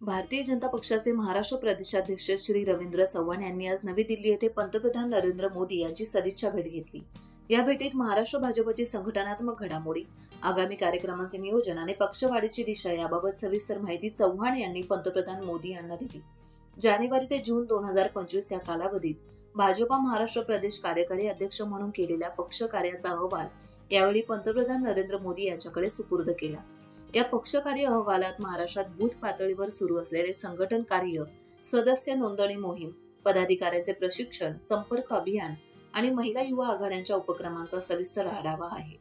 भारतीय जनता पक्षाचे महाराष्ट्र प्रदेशाध्यक्ष श्री रवींद्र चव्हाण यांनी आज नवी दिल्ली येथे पंतप्रधान नरेंद्र मोदी यांची सदिच्छा भेट घेतली। या भेटीत महाराष्ट्र भाजपची संघटनात्मक घडामोडी, आगामी कार्यक्रमांचे नियोजन आणि पक्षवाढीची दिशा याबाबत सविस्तर माहिती चव्हाण यांनी पंतप्रधान मोदी यांना दिली। जानेवारी ते जून 2025 या कालावधीत भाजपा महाराष्ट्र प्रदेश कार्यकारी अध्यक्ष म्हणून केलेल्या पक्ष कार्याचा अहवाल यावेळी पंतप्रधान नरेंद्र मोदी यांच्याकडे सुपूर्द केला। या पक्षकार्य अहवालात महाराष्ट्रात बूथ पातळीवर सुरू असलेले संघटन कार्य, सदस्य नोंदणी मोहीम, पदाधिकाऱ्यांचे प्रशिक्षण, संपर्क अभियान आणि महिला युवा आघाड्यांच्या उपक्रमांचा सविस्तर आढावा आहे।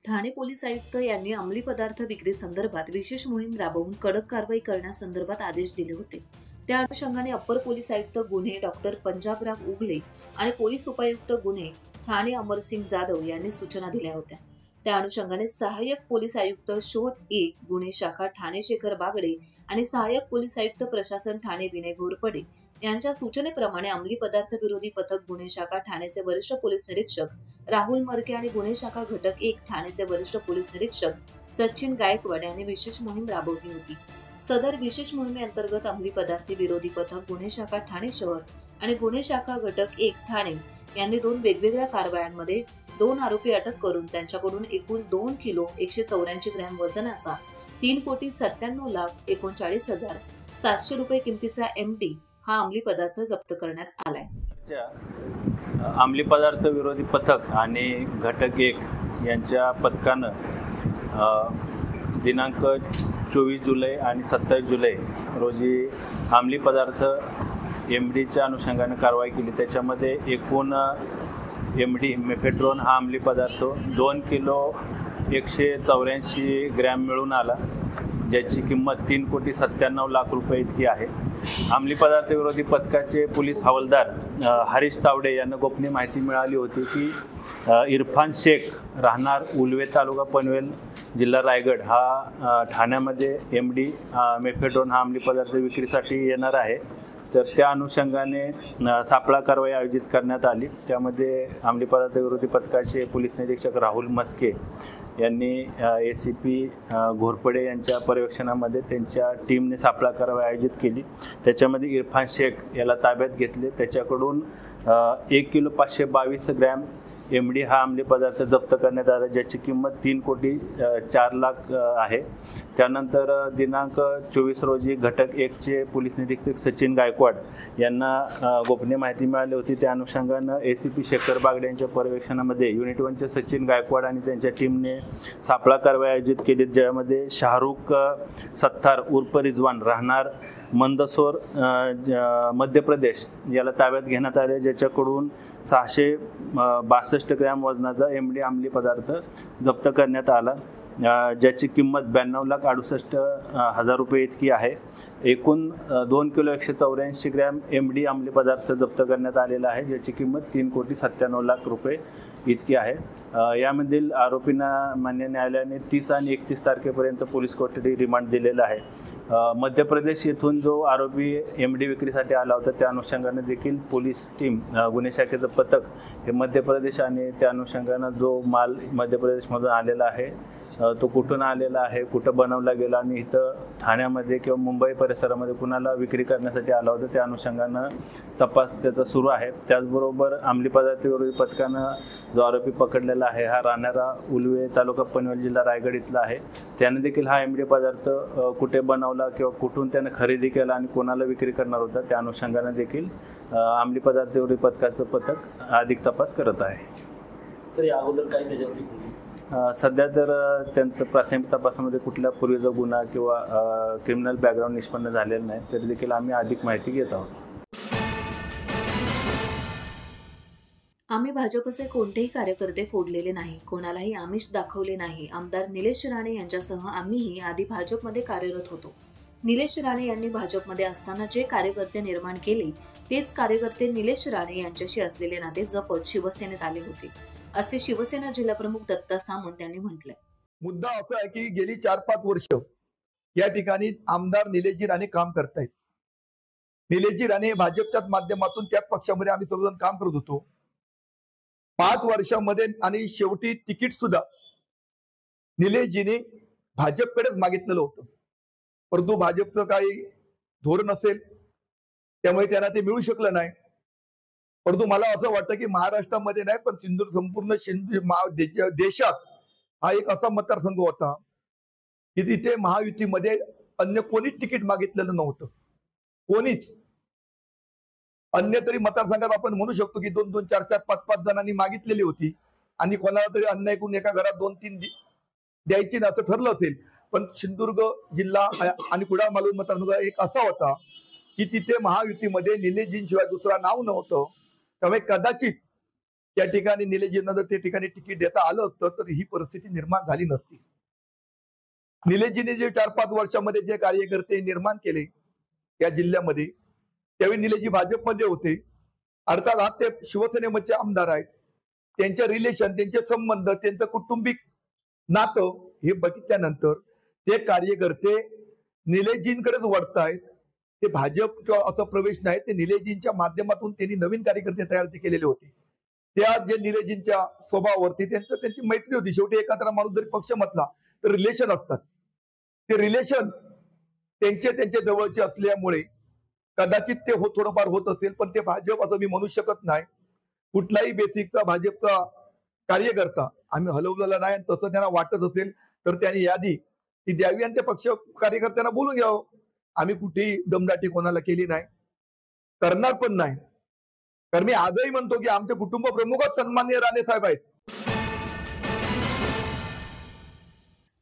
ठाणे पोलीस आयुक्त यांनी अंमली पदार्थ विक्री संदर्भात विशेष मोहीम राबवून कडक कारवाई करण्यासंदर्भात आदेश दिले होते। त्या अनुषंगाने अप्पर पोलीस आयुक्त गुन्हे डॉक्टर पंजाबराव उगले आणि पोलीस उपायुक्त गुन्हे ठाणे अमरसिंग जाधव यांनी सूचना दिल्या होत्या। त्या अनुषंगाने सहाय्यक पोलीस आयुक्त शोध 1 गुन्हे शाखा ठाणे शेखर बागडे आणि सहाय्यक पोलीस आयुक्त प्रशासन ठाणे विनय घोरपडे यांच्या सूचनेप्रमाणे अंमली पदार्थ विरोधी पथक गुन्हे शाखा ठाणेचे वरिष्ठ पोलीस निरीक्षक राहुल मरके आणि गुन्हे शाखा घटक 1 ठाणेचे वरिष्ठ पोलीस निरीक्षक सचिन गायकवाड यांनी विशेष मोहीम राबवली होती। सदर विशेष मोहिमेअंतर्गत अंमली पदार्थ विरोधी पथक गुन्हे शाखा ठाणे शहर आणि गुन्हे शाखा घटक 1 ठाणे यांनी 2 वेगवेगळ्या कारवायांमध्ये 2 आरोपी अटक करून त्यांच्याकडून एकूण 2 किलो 184 ग्रॅम वजनाचा 3,97,39,700 रुपये किमतीचा MD हा अंमली पदार्थ जप्त करण्यात आलाय। अंमली पदार्थ विरोधी पथक आणि घटक 1 यांच्या पथकानं दिनांक 24 जुलै आणि 27 जुलै रोजी अंमली पदार्थ MDच्या अनुषंगाने कारवाई केली। त्याच्यामध्ये एकूण MD मेफेड्रोन हा अंमली पदार्थ 2 किलो 184 ग्रॅम मिळून आला, ज्याची किंमत 3,97,00,000 रुपये इतकी आहे। अंमली पदार्थ विरोधी पथकाचे पोलीस हवालदार हरीश तावडे यांना गोपनीय माहिती मिळाली होती की इरफान शेख राहणार उलवे तालुका पनवेल जिल्हा रायगड हा ठाण्यामध्ये MD मेफेड्रोन हा अंमली पदार्थ विक्रीसाठी येणार आहे। तर त्या अनुषंगाने सापळा कारवाई आयोजित करण्यात आली। त्यामध्ये अंमली पदार्थ विरोधी पथकाचे पोलीस निरीक्षक राहुल मस्के यांनी ACP घोरपडे यांच्या पर्यवेक्षणामध्ये त्यांच्या टीमने सापळा कारवाई आयोजित केली। त्याच्यामध्ये इरफान शेख याला ताब्यात घेतले। त्याच्याकडून 1 किलो 522 ग्रॅम MD हा अंमली पदार्थ जप्त करण्यात आला, ज्याची किंमत 3,04,00,000 आहे। त्यानंतर दिनांक 24 रोजी घटक 1 चे पोलीस निरीक्षक सचिन गायकवाड यांना गोपनीय माहिती मिळाली होती। त्या अनुषंगानं ACP शेखर बागडे यांच्या पर्यवेक्षणामध्ये युनिट 1 चे सचिन गायकवाड आणि त्यांच्या टीमने सापळा कारवाई आयोजित केली, ज्यामध्ये शाहरुख सत्तार उर्फ रिजवान राहणार मंदसौर मध्य प्रदेश याला ताब्यात घेण्यात आले, ज्याच्याकडून 662 ग्रॅम वजनाचा MD अंमली पदार्थ जप्त करण्यात आला, ज्याची किंमत 92,68,000 रुपये इतकी आहे। एकूण 2 किलो 184 ग्रॅम MD अंमली पदार्थ जप्त करण्यात आलेला आहे, ज्याची किंमत 3,97,00,000 रुपये इतकी आहे। यामधील आरोपींना मान्य न्यायालयाने 30 आणि 31 तारखेपर्यंत पोलीस कोठडी रिमांड दिलेला आहे। मध्य प्रदेश येथून जो आरोपी MD विक्रीसाठी आला होता त्या अनुषंगाने देखील पोलीस टीम गुन्हे शाखेचं पथक हे मध्य प्रदेश आणि त्या अनुषंगाने जो माल मध्य प्रदेशमधून आलेला आहे तो कुठून आलेला आहे, कुठं बनवला गेला आणि इथं ठाण्यामध्ये किंवा मुंबई परिसरामध्ये कुणाला विक्री करण्यासाठी आला होता त्या अनुषंगानं तपास त्याचा सुरू आहे। त्याचबरोबर अंमली पदार्थ विरोधी पथकानं जो आरोपी पकडलेला आहे हा राहणारा उलवे तालुका पनवेल जिल्हा रायगड इथला आहे। त्याने देखील हा MD पदार्थ कुठे बनवला किंवा कुठून त्याने खरेदी केला आणि कोणाला विक्री करणार होता त्या अनुषंगाने देखील अंमली पदार्थ विरोधी पथकाचं पथक अधिक तपास करत आहे। सर, या अगोदर काय त्याच्यावरती सध्या तर त्यांचं प्राथमिक तपासामध्ये कुठल्या पूर्वीचा गुन्हा किंवा क्रिमिनल बॅकग्राऊंड निष्पन्न झालेलं नाही, तरी देखील आम्ही अधिक माहिती घेत आहोत। आम्ही भाजपचे कोणतेही कार्यकर्ते फोडलेले नाही, कोणालाही आमिष दाखवले नाही। आमदार निलेश राणे यांच्यासह आम्हीही आधी भाजपमध्ये कार्यरत होतो। निलेश राणे यांनी भाजपमध्ये असताना जे कार्यकर्ते निर्माण केले तेच कार्यकर्ते निलेश राणे यांच्याशी असलेले नाते जपत शिवसेनेत आले होते, असे शिवसेना जिल्हाप्रमुख दत्ता सामंत यांनी म्हटलंय। मुद्दा असा आहे की गेली 4-5 वर्ष या ठिकाणी आमदार निलेशजी राणे काम करतायत। निलेशजी राणे भाजपच्या माध्यमातून त्याच पक्षामध्ये आम्ही सर्वजण काम करत होतो। 5 वर्षांमध्ये आणि शेवटी तिकीट सुद्धा निलेशजीने भाजपकडेच मागितलेलं होतं, परंतु भाजपचं काही धोरण असेल त्यामुळे त्यांना ते मिळू शकलं नाही. परंतु मला असं वाटतं की महाराष्ट्रामध्ये नाही पण संपूर्ण देशात हा एक असा मतदारसंघ होता की तिथे महायुतीमध्ये अन्य कोणीच तिकीट मागितलेलं नव्हतं, कोणीच. अन्य तरी मतदारसंघात आपण म्हणू शकतो की 2-2, 4-4, 5-5 जणांनी मागितलेली होती आणि कोणाला तरी अन्याय करून एका घरात 2-3 द्यायची ना असं ठरलं असेल. पण सिंधुदुर्ग जिल्हा आणि कुडाळ मालवण मतदारसंघ एक असा होता की तिथे महायुतीमध्ये निलेशजींशिवाय दुसरा नाव नव्हतं. त्यामुळे कदाचित त्या ठिकाणी निलेशजींना जर त्या ठिकाणी तिकीट देता आलं असतं तर ही परिस्थिती निर्माण झाली नसती. निलेशजीने जे 4-5 वर्षामध्ये जे कार्यकर्ते निर्माण केले या जिल्ह्यामध्ये, त्यावेळी निलेशजी भाजपमध्ये होते. अर्थात आज ते शिवसेनेचे आमदार आहेत. त्यांचे रिलेशन, त्यांचे संबंध, त्यांचं कौटुंबिक नातं हे बघितल्यानंतर ते कार्यकर्ते निलेशजींकडेच वळतायत. ते भाजप किंवा असं प्रवेश नाही, ते निलेशजींच्या माध्यमातून त्यांनी नवीन कार्यकर्ते तयार केलेले होते. त्या जे निलेशजींच्या स्वभावावरती त्यांची मैत्री होती. शेवटी एखादा माणूस जरी पक्ष म्हटला तर रिलेशन असतात. ते रिलेशन त्यांचे जवळचे असल्यामुळे कदाचित ते थोडंफार होत असेल, पण ते भाजप असं मी म्हणू शकत नाही. कुठलाही बेसिकचा भाजपचा कार्यकर्ता आम्ही हलवलेला नाही. तसं त्यांना वाटत असेल तर त्यांनी यादी ती द्यावी आणि त्या पक्ष कार्यकर्त्यांना बोलून घ्यावं. आम्ही कुठेही दमदाटी कोणाला केली नाही, करणार पण नाही. कारण मी आजही म्हणतो की आमचे कुटुंब प्रमुखच सन्माननीय राणे साहेब आहेत.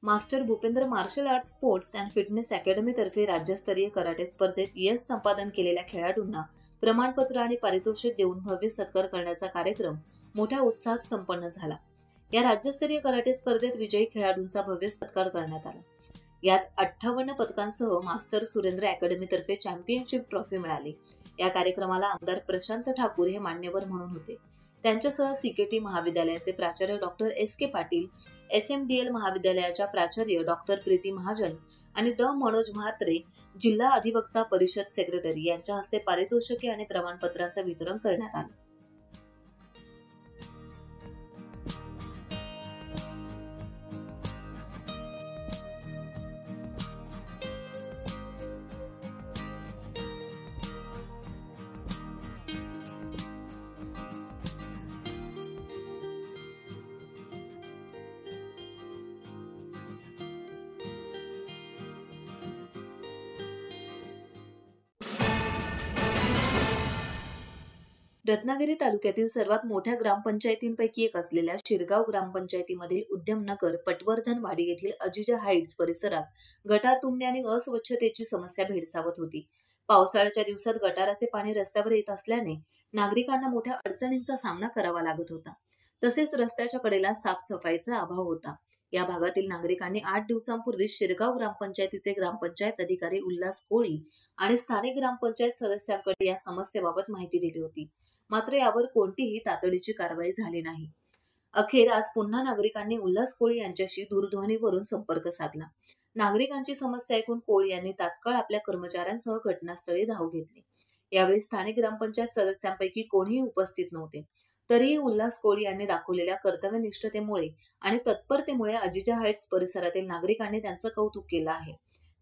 Master Bhupendra martial art sports and fitness academy तर्फे राज्यस्तरीय कराटे स्पर्धेत यश संपादन केलेल्या खेळाडूंना प्रमाणपत्र आणि पारितोषिक देऊन भव्य सत्कार करण्याचा कार्यक्रम मोठ्या उत्साहात संपन्न झाला. या राज्यस्तरीय कराटे स्पर्धेत विजयी खेळाडूंचा भव्य सत्कार करण्यात आला. यात 58 पदकांसह मास्टर सुरेंद्र अकॅडमी तर्फे चॅम्पियनशिप ट्रॉफी मिळाली. या कार्यक्रमाला आमदार प्रशांत ठाकूर हे मान्यवर म्हणून होते. त्यांच्यासह सीकेटी महाविद्यालयाचे प्राचार्य डॉक्टर एस.के. पाटील, SMDL महाविद्यालयाच्या प्राचार्य डॉक्टर प्रीती महाजन आणि मनोज म्हात्रे, जिल्हा अधिवक्ता परिषद सेक्रेटरी यांच्या हस्ते पारितोषिके आणि प्रमाणपत्रांचं वितरण करण्यात आलं. रत्नागिरी तालुक्यातील सर्वात मोठ्या ग्रामपंचायतींपैकी एक असलेल्या शिरगाव ग्रामपंचायतीमधील उद्यमनगर पटवर्धनवाडी येथील अजिजा हाईट्स परिसरात गटार तुंबणे आणि अस्वच्छतेची समस्या भेडसावत होती. पावसाळ्याच्या दिवसात गटाराचे पाणी रस्त्यावर येत असल्याने नागरिकांना मोठ्या अडचणींचा सामना करावा लागत होता. तसेच रस्त्याच्या कडेला साफसफाईचा अभाव होता. या भागातील नागरिकांनी 8 दिवसांपूर्वी शिरगाव ग्रामपंचायतीचे ग्रामपंचायत अधिकारी उल्हास कोळी आणि स्थानिक ग्रामपंचायत सदस्यांकडे या समस्येबाबत माहिती दिली होती. मात्र यावर कोणतीही तातडीची कारवाई झाली नाही. अखेर आज पुन्हा नागरिकांनी उल्हास कोळी यांच्याशी दूरध्वनीवरून संपर्क साधला. नागरिकांची समस्या ऐकून कोळी यांनी तात्काळ आपल्या कर्मचाऱ्यांसह घटनास्थळी धाव घेतली. यावेळी स्थानिक ग्रामपंचायत सदस्यांपैकी कोणीही उपस्थित नव्हते. तरीही उल्हास कोळी यांनी दाखवलेल्या कर्तव्यनिष्ठतेमुळे आणि तत्परतेमुळे अजिजा हाईट्स परिसरातील नागरिकांनी त्यांचं कौतुक केलं आहे.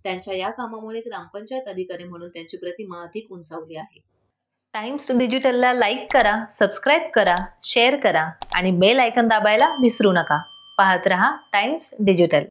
त्यांच्या या कामामुळे ग्रामपंचायत अधिकारी म्हणून त्यांची प्रतिमा अधिक उंचावली आहे. टाइम्स डिजिटलला लाईक करा, सबस्क्राईब करा, शेअर करा आणि बेल आयकॉन दाबायला विसरू नका. पाहत रहा टाइम्स डिजिटल.